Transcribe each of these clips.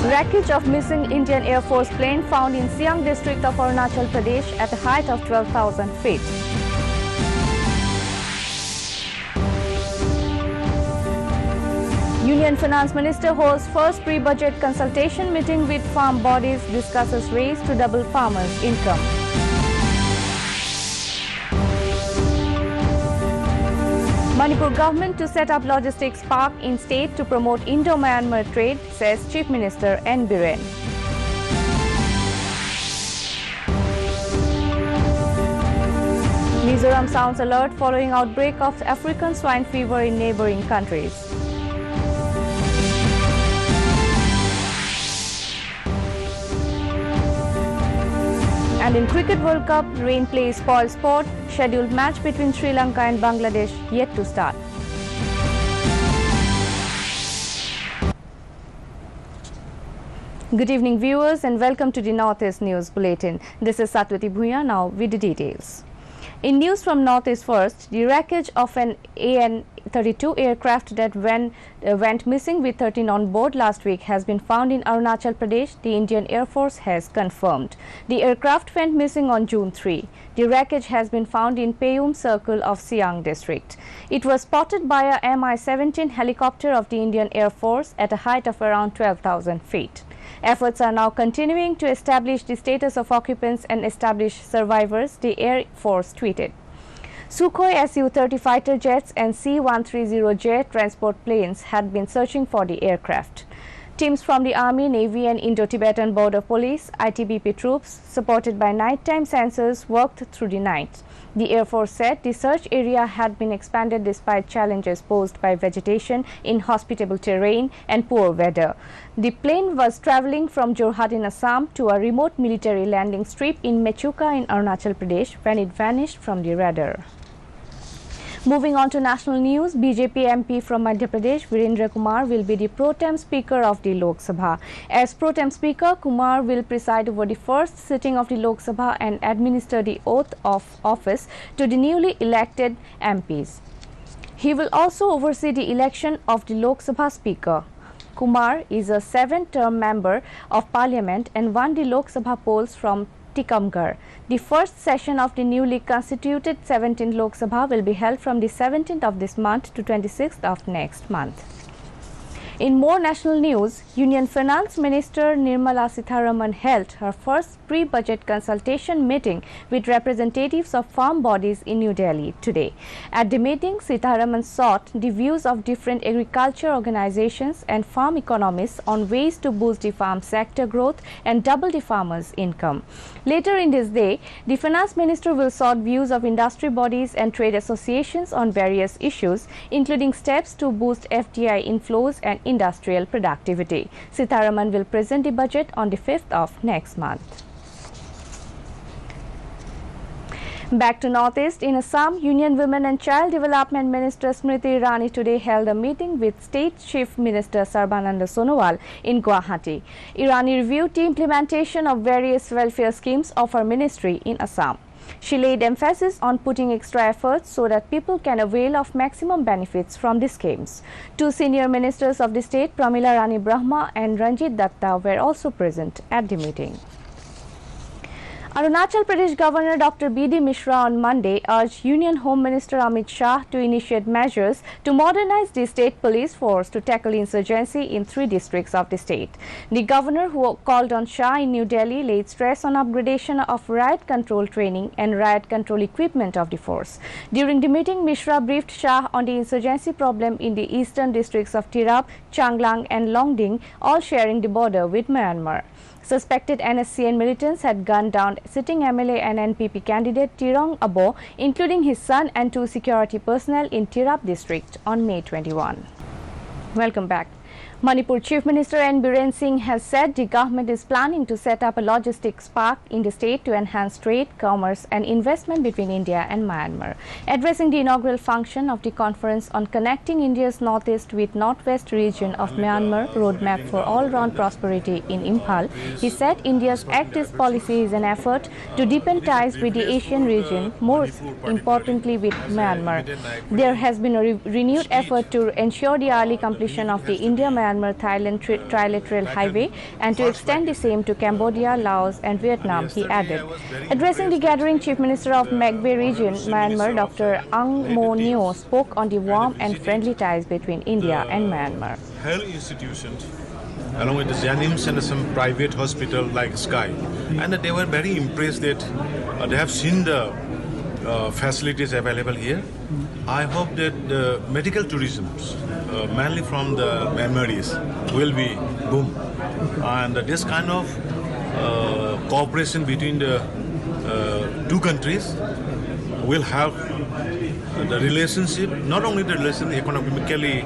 Wreckage of missing Indian Air Force plane found in Siang district of Arunachal Pradesh at a height of 12,000 feet. Union Finance Minister holds first pre-budget consultation meeting with farm bodies, discusses ways to double farmers' income. Manipur government to set up logistics park in state to promote Indo-Myanmar trade, says Chief Minister N. Biren. Mizoram sounds alert following outbreak of African swine fever in neighboring countries. And in Cricket World Cup, rain play spoils sport. Scheduled match between Sri Lanka and Bangladesh yet to start. Good evening viewers and welcome to the Northeast News Bulletin. This is Satwati Bhuya, now with the details. In news from Northeast first, the wreckage of an AN-32 aircraft that went missing with 13 on board last week has been found in Arunachal Pradesh, the Indian Air Force has confirmed. The aircraft went missing on June 3. The wreckage has been found in Payum Circle of Siang district. It was spotted by a Mi-17 helicopter of the Indian Air Force at a height of around 12,000 feet. Efforts are now continuing to establish the status of occupants and establish survivors, the Air Force tweeted. Sukhoi Su-30 fighter jets and C-130J transport planes had been searching for the aircraft. Teams from the Army, Navy and Indo-Tibetan Border Police, ITBP troops, supported by nighttime sensors, worked through the night. The Air Force said the search area had been expanded despite challenges posed by vegetation, inhospitable terrain and poor weather. The plane was travelling from Jorhat in Assam to a remote military landing strip in Mechuka in Arunachal Pradesh when it vanished from the radar. Moving on to national news, BJP MP from Madhya Pradesh, Virendra Kumar, will be the pro-tem speaker of the Lok Sabha. As pro-tem speaker, Kumar will preside over the first sitting of the Lok Sabha and administer the oath of office to the newly elected MPs. He will also oversee the election of the Lok Sabha speaker. Kumar is a 7th-term member of parliament and won the Lok Sabha polls from Tikamgarh. The first session of the newly constituted 17th Lok Sabha will be held from the 17th of this month to 26th of next month. In more national news, Union Finance Minister Nirmala Sitharaman held her first pre-budget consultation meeting with representatives of farm bodies in New Delhi today. At the meeting, Sitharaman sought the views of different agriculture organizations and farm economists on ways to boost the farm sector growth and double the farmers' income. Later in this day, the Finance Minister will sought views of industry bodies and trade associations on various issues, including steps to boost FDI inflows and industrial productivity. Sitharaman will present the budget on the 5th of next month. Back to Northeast, in Assam, Union Women and Child Development Minister Smriti Irani today held a meeting with State Chief Minister Sarbananda Sonowal in Guwahati. Irani reviewed the implementation of various welfare schemes of her ministry in Assam. She laid emphasis on putting extra efforts so that people can avail of maximum benefits from the schemes. Two senior ministers of the state, Pramila Rani Brahma and Ranjit Datta, were also present at the meeting. Arunachal Pradesh Governor Dr. B.D. Mishra on Monday urged Union Home Minister Amit Shah to initiate measures to modernize the state police force to tackle insurgency in 3 districts of the state. The governor, who called on Shah in New Delhi, laid stress on upgradation of riot control training and riot control equipment of the force. During the meeting, Mishra briefed Shah on the insurgency problem in the eastern districts of Tirap, Changlang and Longding, all sharing the border with Myanmar. Suspected NSCN militants had gunned down sitting MLA and NPP candidate Tirong Abo, including his son and 2 security personnel in Tirap district on May 21. Welcome back. Manipur Chief Minister N. Biren Singh has said the government is planning to set up a logistics park in the state to enhance trade, commerce and investment between India and Myanmar. Addressing the inaugural function of the conference on connecting India's northeast with northwest region of Myanmar, roadmap for all-round prosperity in Imphal, he said India's Act East policy is an effort to deepen ties with the Asian region, more importantly with Myanmar. There has been a renewed effort to ensure the early completion of the India-Myanmar Myanmar-Thailand trilateral highway and to extend the same to Cambodia, Laos and Vietnam, he added. Addressing the gathering, Chief Minister of Magbe region, Myanmar, Dr. Ang Mo Neo, spoke on the warm and friendly ties between India and Myanmar. Health institutions, along with the Janims and some private hospital like Sky, and they were very impressed that they have seen the facilities available here. I hope that the medical tourism, mainly from the Myanmaris, will be boom. And this kind of cooperation between the two countries will help the relationship, not only the relationship economically.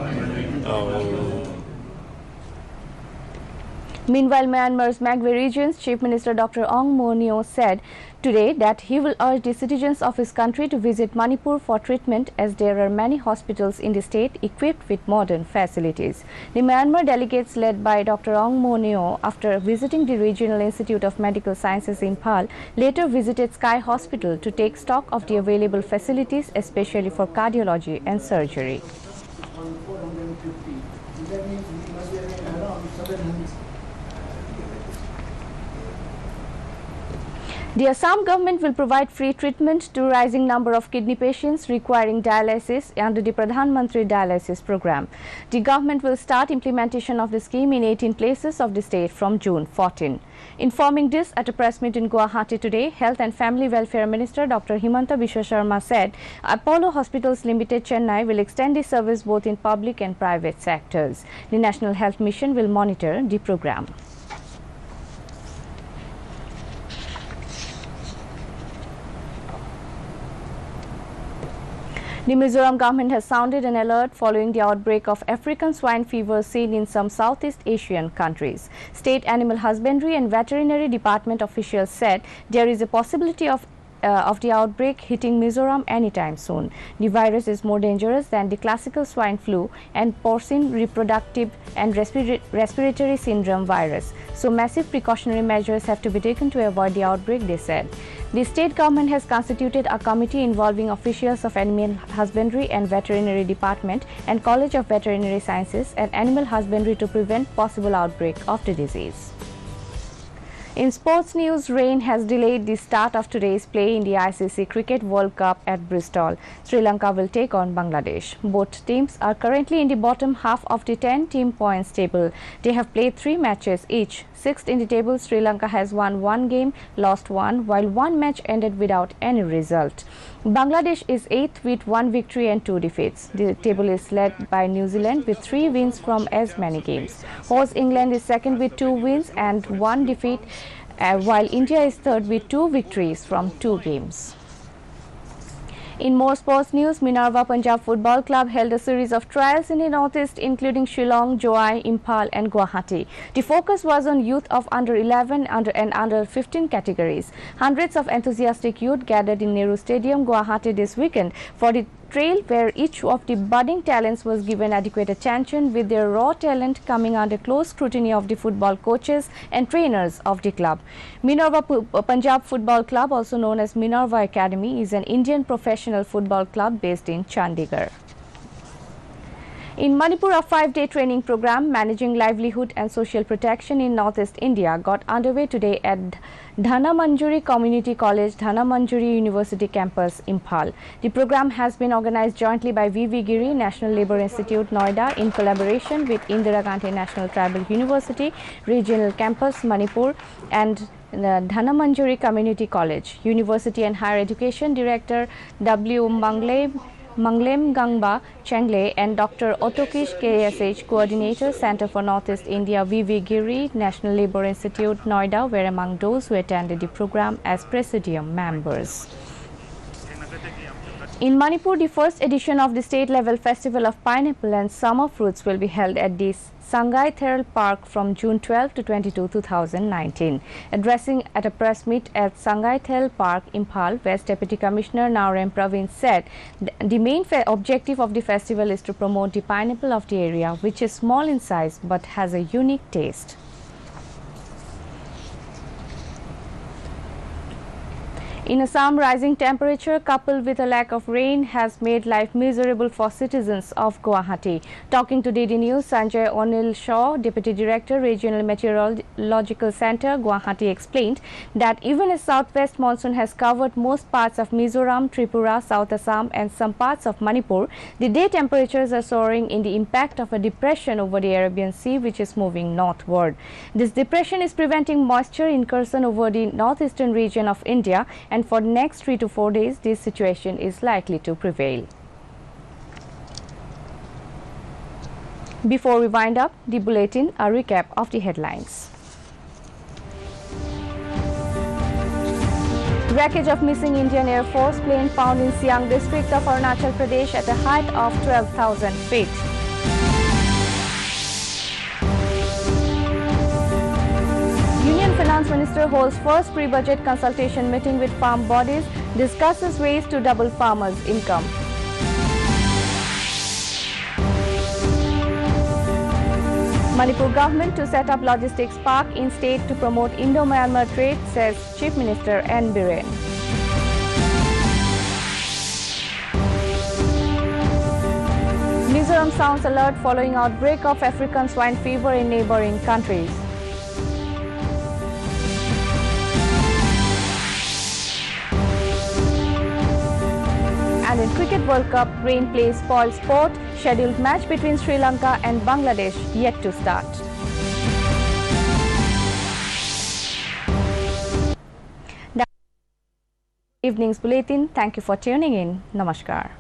Meanwhile, Myanmar's Magwe region's Chief Minister Dr. Ang Mo Neo said today that he will urge the citizens of his country to visit Manipur for treatment, as there are many hospitals in the state equipped with modern facilities. The Myanmar delegates led by Dr. Ang Mo Neo, after visiting the Regional Institute of Medical Sciences in Impal, later visited Sky Hospital to take stock of the available facilities, especially for cardiology and surgery. The Assam government will provide free treatment to rising number of kidney patients requiring dialysis under the Pradhan Mantri Dialysis Program. The government will start implementation of the scheme in 18 places of the state from June 14. Informing this at a press meet in Guwahati today, Health and Family Welfare Minister Dr. Himanta Biswa Sharma said Apollo Hospitals Limited Chennai will extend the service both in public and private sectors. The National Health Mission will monitor the program. The Mizoram government has sounded an alert following the outbreak of African swine fever seen in some Southeast Asian countries. State Animal Husbandry and Veterinary Department officials said there is a possibility of the outbreak hitting Mizoram anytime soon. The virus is more dangerous than the classical swine flu and porcine reproductive and respiratory syndrome virus. So massive precautionary measures have to be taken to avoid the outbreak, they said. The state government has constituted a committee involving officials of Animal Husbandry and Veterinary Department and College of Veterinary Sciences and Animal Husbandry to prevent possible outbreak of the disease. In sports news, rain has delayed the start of today's play in the ICC Cricket World Cup at Bristol. Sri Lanka will take on Bangladesh. Both teams are currently in the bottom half of the 10-team points table. They have played 3 matches each. Sixth in the table, Sri Lanka has won 1 game, lost 1, while 1 match ended without any result. Bangladesh is 8th with 1 victory and 2 defeats. The table is led by New Zealand with 3 wins from as many games. Host England is 2nd with 2 wins and 1 defeat, while India is 3rd with 2 victories from 2 games. In more sports news, Minerva Punjab Football Club held a series of trials in the northeast, including Shillong, Joai, Impal and Guwahati. The focus was on youth of under 11 and under 15 categories. Hundreds of enthusiastic youth gathered in Nehru Stadium, Guwahati this weekend for the trail, where each of the budding talents was given adequate attention, with their raw talent coming under close scrutiny of the football coaches and trainers of the club. Minerva Punjab Football Club, also known as Minerva Academy, is an Indian professional football club based in Chandigarh. In Manipur, a 5-day training program managing livelihood and social protection in Northeast India got underway today at Dhanamanjuri Community College, Dhanamanjuri University campus, Impal. The program has been organized jointly by V.V. Giri National Labour Institute, Noida, in collaboration with Indira Gandhi National Tribal University, Regional Campus, Manipur, and the Dhanamanjuri Community College. University and Higher Education Director W. Manglem Gangba Chengle and Dr. Otokish KSH, Coordinator, Center for Northeast India, V.V. Giri, National Labour Institute, Noida, were among those who attended the program as Presidium members. In Manipur, the first edition of the state-level Festival of Pineapple and Summer Fruits will be held at the Sangai Theral Park from June 12 to 22, 2019. Addressing at a press meet at Sangai Theral Park, Impal, West Deputy Commissioner Naurem Praveen said the main objective of the festival is to promote the pineapple of the area, which is small in size but has a unique taste. In Assam, rising temperature coupled with a lack of rain has made life miserable for citizens of Guwahati. Talking to DD News, Sanjay Onil Shaw, Deputy Director, Regional Meteorological Center, Guwahati, explained that even as southwest monsoon has covered most parts of Mizoram, Tripura, South Assam and some parts of Manipur, the day temperatures are soaring in the impact of a depression over the Arabian Sea which is moving northward. This depression is preventing moisture incursion over the northeastern region of India, and for the next 3 to 4 days, this situation is likely to prevail. Before we wind up the bulletin, a recap of the headlines. Wreckage of missing Indian Air Force plane found in Siang district of Arunachal Pradesh at a height of 12,000 feet. Union Finance Minister holds first pre-budget consultation meeting with farm bodies, discusses ways to double farmers' income. Manipur government to set up logistics park in state to promote Indo-Myanmar trade, says Chief Minister N. Biren. Mizoram sounds alert following outbreak of African swine fever in neighboring countries. And in Cricket World Cup, rain plays spoil sport. Scheduled match between Sri Lanka and Bangladesh yet to start. That's evening's bulletin. Thank you for tuning in. Namaskar.